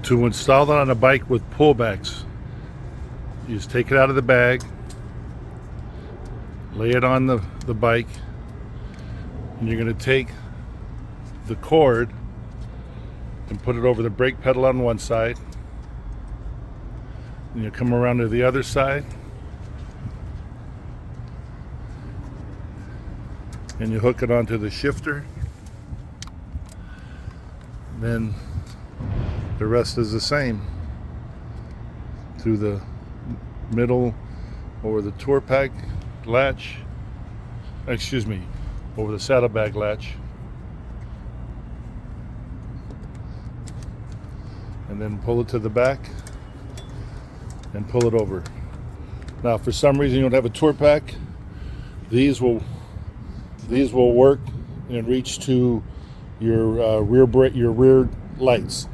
To install it on a bike with pullbacks, you just take it out of the bag, lay it on the bike, and you're going to take the cord and put it over the brake pedal on one side, and you come around to the other side and you hook it onto the shifter. Then the rest is the same. Through the middle, over the tour pack latch, over the saddlebag latch, and then pull it to the back and pull it over. Now, if for some reason you don't have a tour pack, these will work and reach to your rear lights.